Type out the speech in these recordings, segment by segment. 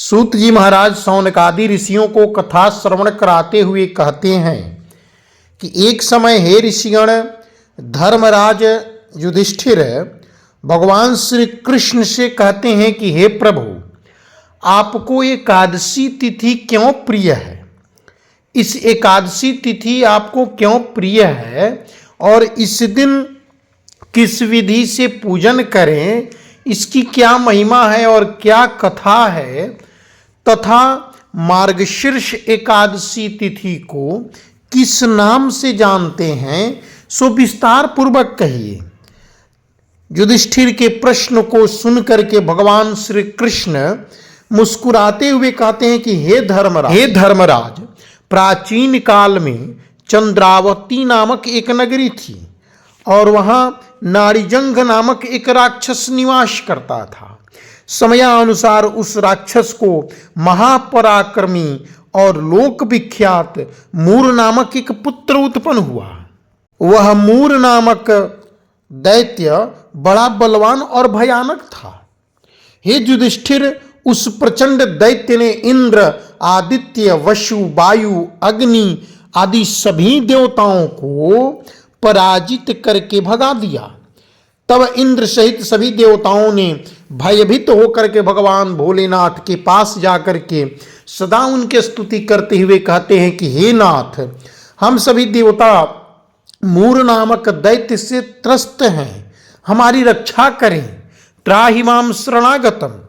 सूत जी महाराज शौनकादि ऋषियों को कथा श्रवण कराते हुए कहते हैं कि एक समय हे ऋषिगण, धर्मराज युधिष्ठिर भगवान श्री कृष्ण से कहते हैं कि हे प्रभु, आपको एकादशी तिथि क्यों प्रिय है? इस एकादशी तिथि आपको क्यों प्रिय है और इस दिन किस विधि से पूजन करें, इसकी क्या महिमा है और क्या कथा है, तथा मार्गशीर्ष एकादशी तिथि को किस नाम से जानते हैं, सो विस्तार पूर्वक कहिए। युधिष्ठिर के प्रश्न को सुनकर के भगवान श्री कृष्ण मुस्कुराते हुए कहते हैं कि हे धर्मराज, प्राचीन काल में चंद्रावती नामक एक नगरी थी और वहां नाड़ीजंघ नामक एक राक्षस निवास करता था। समयानुसार उस राक्षस को महापराक्रमी और लोक विख्यात मूर नामक एक पुत्र उत्पन्न हुआ। वह मूर नामक दैत्य बड़ा बलवान और भयानक था। हे युधिष्ठिर, उस प्रचंड दैत्य ने इंद्र, आदित्य, वसु, वायु, अग्नि आदि सभी देवताओं को पराजित करके भगा दिया। तब इंद्र सहित सभी देवताओं ने भयभीत होकर के भगवान भोलेनाथ के पास जाकर के सदा उनके स्तुति करते हुए कहते हैं कि हे नाथ, हम सभी देवता मूर नामक दैत्य से त्रस्त हैं, हमारी रक्षा करें। त्राहि माम शरणागतम।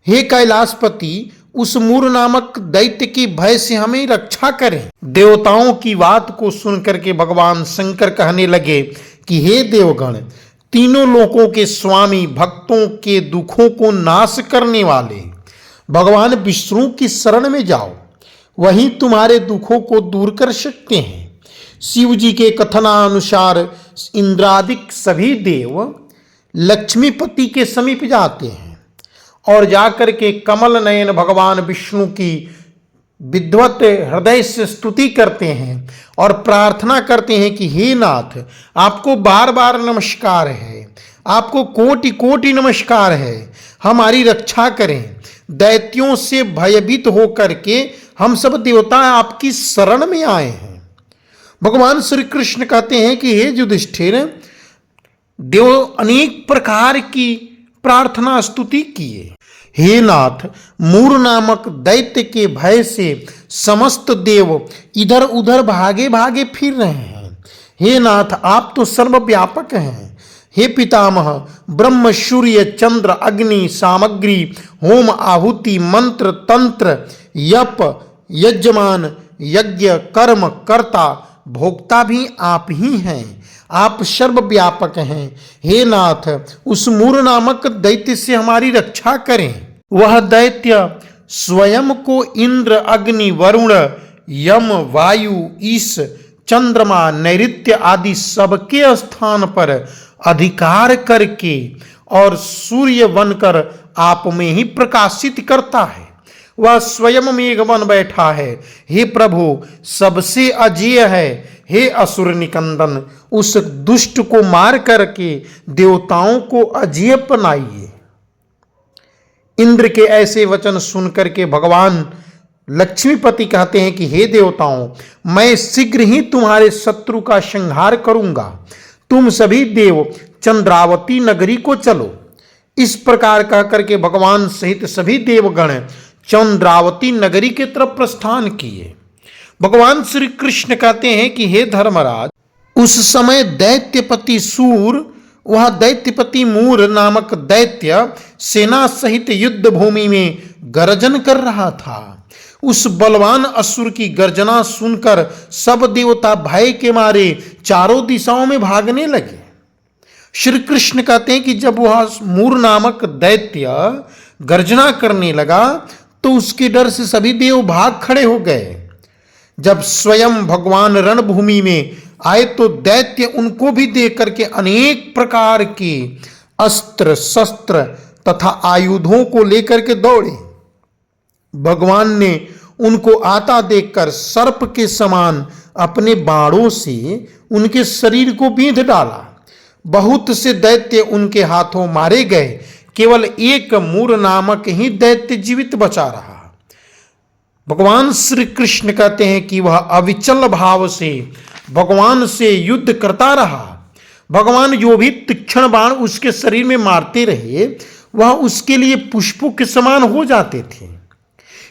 हे कैलाशपति, उस मूर नामक दैत्य की भय से हमें रक्षा करें। देवताओं की बात को सुनकर के भगवान शंकर कहने लगे कि हे देवगण, तीनों लोकों के स्वामी, भक्तों के दुखों को नाश करने वाले भगवान विष्णु की शरण में जाओ, वही तुम्हारे दुखों को दूर कर सकते हैं। शिव जी के कथनानुसार इंद्रादिक सभी देव लक्ष्मीपति के समीप जाते हैं और जाकर के कमल नयन भगवान विष्णु की विद्वत हृदय से स्तुति करते हैं और प्रार्थना करते हैं कि हे नाथ, आपको बार बार नमस्कार है, आपको कोटि कोटि नमस्कार है, हमारी रक्षा करें। दैत्यों से भयभीत होकर के हम सब देवता आपकी शरण में आए हैं। भगवान श्री कृष्ण कहते हैं कि हे युधिष्ठिर, देव अनेक प्रकार की प्रार्थना स्तुति किए। हे नाथ, मूर नामक दैत्य के भय से समस्त देव इधर उधर भागे भागे फिर रहे हैं। हे नाथ, आप तो सर्वव्यापक हैं। हे पितामह, ब्रह्म, सूर्य, चंद्र, अग्नि, सामग्री, होम, आहुति, मंत्र, तंत्र, यप, यजमान, यज्ञ, कर्म, कर्ता, भोक्ता भी आप ही हैं। आप सर्वव्यापक हैं। हे नाथ, उस मूर नामक दैत्य से हमारी रक्षा करें। वह दैत्य स्वयं को इंद्र, अग्नि, वरुण, यम, वायु, ईश, चंद्रमा, नैऋत्य आदि सबके स्थान पर अधिकार करके और सूर्य बनकर आप में ही प्रकाशित करता है। वह स्वयं मेघ बन बैठा है। हे प्रभु, सबसे अजेय है। हे असुर निकंदन, उस दुष्ट को मार करके देवताओं को अजेय बनाइए। इंद्र के ऐसे वचन सुनकर के भगवान लक्ष्मीपति कहते हैं कि हे देवताओं, मैं शीघ्र ही तुम्हारे शत्रु का संहार करूंगा। तुम सभी देव चंद्रावती नगरी को चलो। इस प्रकार कहकर के भगवान सहित सभी देवगण चंद्रावती नगरी की तरफ प्रस्थान किए। भगवान श्री कृष्ण कहते हैं कि हे धर्मराज, उस समय दैत्यपति सूर, वह दैत्यपति मूर नामक दैत्य सेना सहित युद्ध भूमि में गर्जन कर रहा था। उस बलवान असुर की गर्जना सुनकर सब देवता भय के मारे चारों दिशाओं में भागने लगे। श्री कृष्ण कहते हैं कि जब वह मूर नामक दैत्य गर्जना करने लगा तो उसके डर से सभी देव भाग खड़े हो गए। जब स्वयं भगवान रणभूमि में आए तो दैत्य उनको भी देख करके अनेक प्रकार के अस्त्र शस्त्र तथा आयुधों को लेकर के दौड़े। भगवान ने उनको आता देखकर सर्प के समान अपने बाणों से उनके शरीर को बींध डाला। बहुत से दैत्य उनके हाथों मारे गए, केवल एक मूर नामक ही दैत्य जीवित बचा रहा। भगवान श्री कृष्ण कहते हैं कि वह अविचल भाव से भगवान से युद्ध करता रहा। भगवान जो भी तीक्ष्ण बाण उसके शरीर में मारते रहे वह उसके लिए पुष्पों के समान हो जाते थे।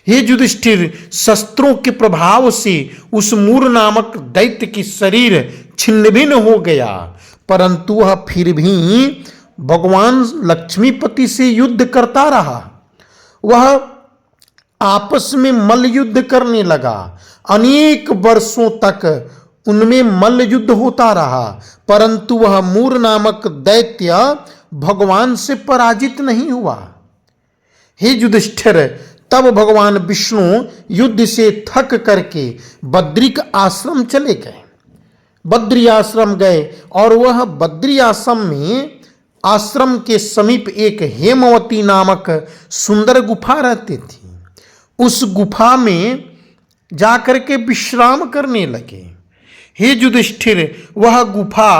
हे युधिष्ठिर, शस्त्रों के प्रभाव से उस मूर नामक दैत्य की शरीर छिन्न भिन्न हो गया, परंतु वह फिर भी भगवान लक्ष्मीपति से युद्ध करता रहा। वह आपस में मल्ल युद्ध करने लगा। अनेक वर्षों तक उनमें मल्ल युद्ध होता रहा, परंतु वह मूर नामक दैत्य भगवान से पराजित नहीं हुआ। हे युधिष्ठिर, तब भगवान विष्णु युद्ध से थक करके बद्रिक आश्रम चले गए। बद्री आश्रम गए और वह बद्री आश्रम के समीप एक हेमवती नामक सुंदर गुफा रहती थी। उस गुफा में जाकर के विश्राम करने लगे। हे युधिष्ठिर, वह गुफा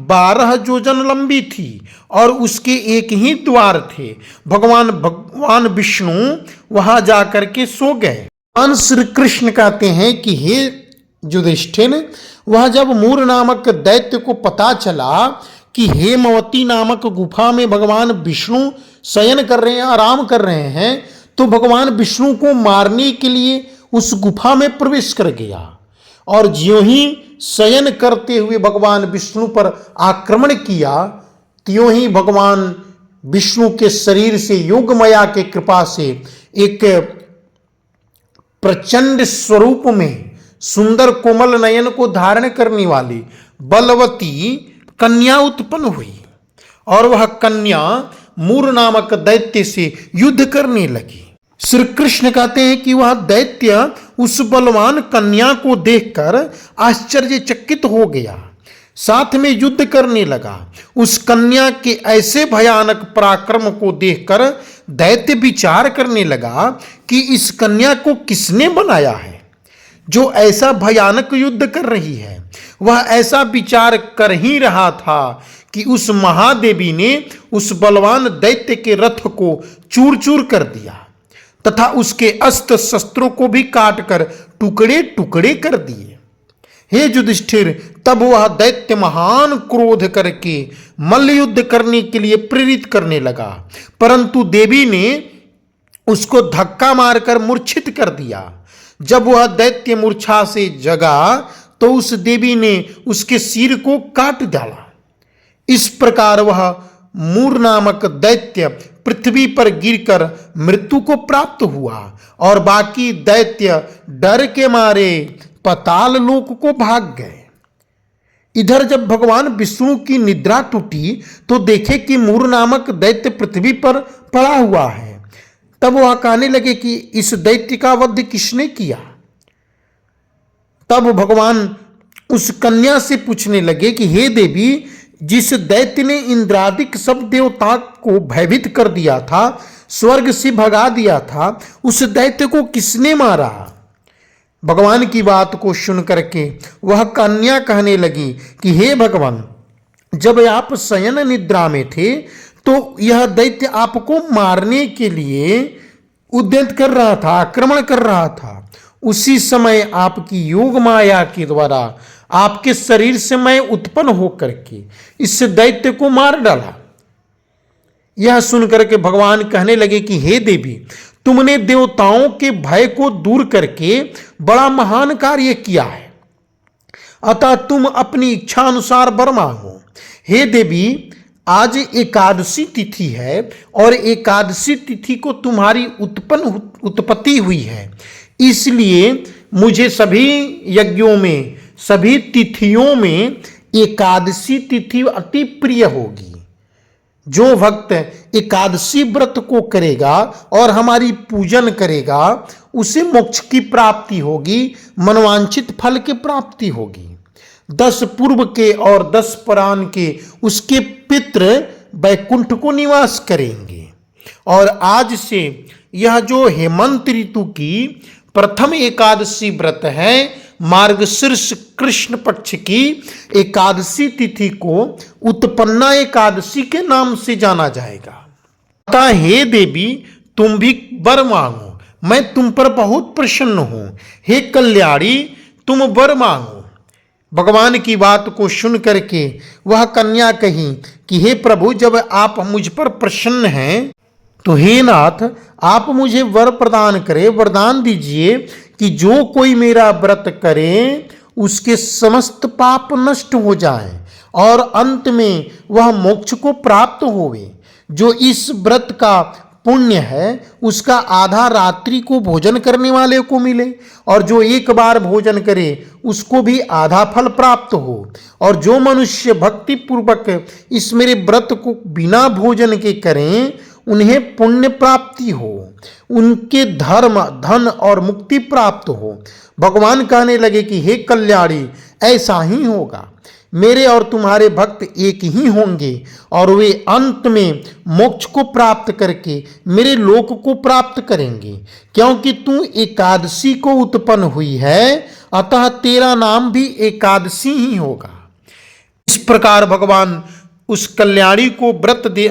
12 योजन लंबी थी और उसके एक ही द्वार थे। भगवान विष्णु वहां जाकर के सो गए। भगवान श्री कृष्ण कहते हैं कि हे युधिष्ठिर, वह जब मूर नामक दैत्य को पता चला कि हेमवती नामक गुफा में भगवान विष्णु शयन कर रहे हैं, आराम कर रहे हैं, तो भगवान विष्णु को मारने के लिए उस गुफा में प्रवेश कर गया और ज्यों ही शयन करते हुए भगवान विष्णु पर आक्रमण किया, त्यों ही भगवान विष्णु के शरीर से योग माया के कृपा से एक प्रचंड स्वरूप में सुंदर कोमल नयन को धारण करने वाली बलवती कन्या उत्पन्न हुई और वह कन्या मूर नामक दैत्य से युद्ध करने लगी। श्री कृष्ण कहते हैं कि वह दैत्य उस बलवान कन्या को देखकर आश्चर्यचकित हो गया, साथ में युद्ध करने लगा। उस कन्या के ऐसे भयानक पराक्रम को देखकर दैत्य विचार करने लगा कि इस कन्या को किसने बनाया है जो ऐसा भयानक युद्ध कर रही है। वह ऐसा विचार कर ही रहा था कि उस महादेवी ने उस बलवान दैत्य के रथ को चूर चूर कर दिया तथा उसके अस्त्र शस्त्रों को भी काट कर टुकड़े टुकड़े कर दिए। हे युधिष्ठिर, तब वह दैत्य महान क्रोध करके मल्ल युद्ध करने के लिए प्रेरित करने लगा, परंतु देवी ने उसको धक्का मारकर मूर्छित कर दिया। जब वह दैत्य मूर्छा से जगा तो उस देवी ने उसके सिर को काट डाला। इस प्रकार वह मूर नामक दैत्य पृथ्वी पर गिरकर मृत्यु को प्राप्त हुआ और बाकी दैत्य डर के मारे पाताल लोक को भाग गए। इधर जब भगवान विष्णु की निद्रा टूटी तो देखे कि मूर नामक दैत्य पृथ्वी पर पड़ा हुआ है। तब वह कहने लगे कि इस दैत्य का वध किसने किया। तब भगवान उस कन्या से पूछने लगे कि हे देवी, जिस दैत्य ने इंद्रादिक सब देवता को भयभीत कर दिया था, स्वर्ग से भगा दिया था, उस दैत्य को किसने मारा। भगवान की बात को सुन करके वह कन्या कहने लगी कि हे भगवान, जब आप शयन निद्रा में थे तो यह दैत्य आपको मारने के लिए उद्यत कर रहा था, आक्रमण कर रहा था। उसी समय आपकी योग माया के द्वारा आपके शरीर से मैं उत्पन्न होकर के इस दैत्य को मार डाला। यह सुनकर के भगवान कहने लगे कि हे देवी, तुमने देवताओं के भय को दूर करके बड़ा महान कार्य किया है, अतः तुम अपनी इच्छा अनुसार वर मांगो। हे देवी, आज एकादशी तिथि है और एकादशी तिथि को तुम्हारी उत्पत्ति हुई है, इसलिए मुझे सभी यज्ञों में, सभी तिथियों में एकादशी तिथि अति प्रिय होगी। जो भक्त एकादशी व्रत को करेगा और हमारी पूजन करेगा उसे मोक्ष की प्राप्ति होगी, मनवांछित फल की प्राप्ति होगी। 10 पूर्व के और 10 परान के उसके पितृ वैकुंठ को निवास करेंगे। और आज से यह जो हेमंत ऋतु की प्रथम एकादशी व्रत है, मार्गशीर्ष कृष्ण पक्ष की एकादशी तिथि को उत्पन्ना एकादशी के नाम से जाना जाएगा। अतः हे देवी तुम भी वर मांगो, मैं तुम पर बहुत प्रसन्न हूं। हे कल्याणी तुम वर मांगो। भगवान की बात को सुन करके वह कन्या कही कि हे प्रभु, जब आप मुझ पर प्रसन्न हैं तो हे नाथ आप मुझे वर प्रदान करें, वरदान दीजिए कि जो कोई मेरा व्रत करे उसके समस्त पाप नष्ट हो जाएं और अंत में वह मोक्ष को प्राप्त होवे। जो इस व्रत का पुण्य है उसका आधा रात्रि को भोजन करने वाले को मिले, और जो एक बार भोजन करे उसको भी आधा फल प्राप्त हो, और जो मनुष्य भक्ति पूर्वक इस मेरे व्रत को बिना भोजन के करें उन्हें पुण्य प्राप्ति हो, उनके धर्म धन और मुक्ति प्राप्त हो। भगवान कहने लगे कि हे कल्याणी ऐसा ही होगा, मेरे और तुम्हारे भक्त एक ही होंगे और वे अंत में मोक्ष को प्राप्त करके मेरे लोक को प्राप्त करेंगे। क्योंकि तू एकादशी को उत्पन्न हुई है अतः तेरा नाम भी एकादशी ही होगा। इस प्रकार भगवान उस कल्याणी को व्रत दे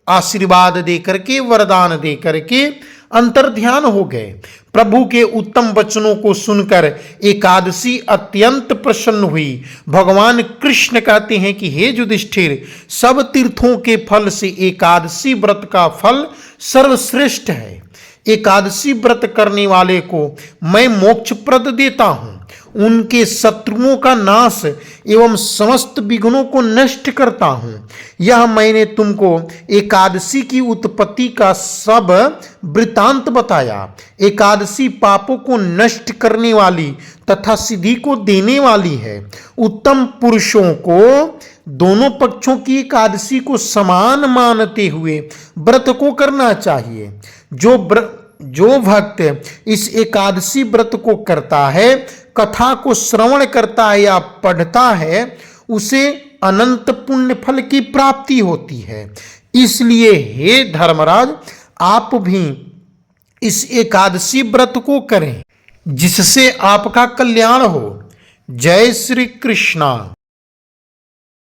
आशीर्वाद दे करके, वरदान दे करके अंतर्ध्यान हो गए। प्रभु के उत्तम वचनों को सुनकर एकादशी अत्यंत प्रसन्न हुई। भगवान कृष्ण कहते हैं कि हे युधिष्ठिर, सब तीर्थों के फल से एकादशी व्रत का फल सर्वश्रेष्ठ है। एकादशी व्रत करने वाले को मैं मोक्षप्रद देता हूँ, उनके शत्रुओं का नाश एवं समस्त विघ्नों को नष्ट करता हूँ। यह मैंने तुमको एकादशी की उत्पत्ति का सब वृतांत बताया। एकादशी पापों को नष्ट करने वाली तथा सिद्धि को देने वाली है। उत्तम पुरुषों को दोनों पक्षों की एकादशी को समान मानते हुए व्रत को करना चाहिए। जो भक्त इस एकादशी व्रत को करता है, कथा को श्रवण करता है या पढ़ता है, उसे अनंत पुण्य फल की प्राप्ति होती है। इसलिए हे धर्मराज, आप भी इस एकादशी व्रत को करें जिससे आपका कल्याण हो। जय श्री कृष्णा।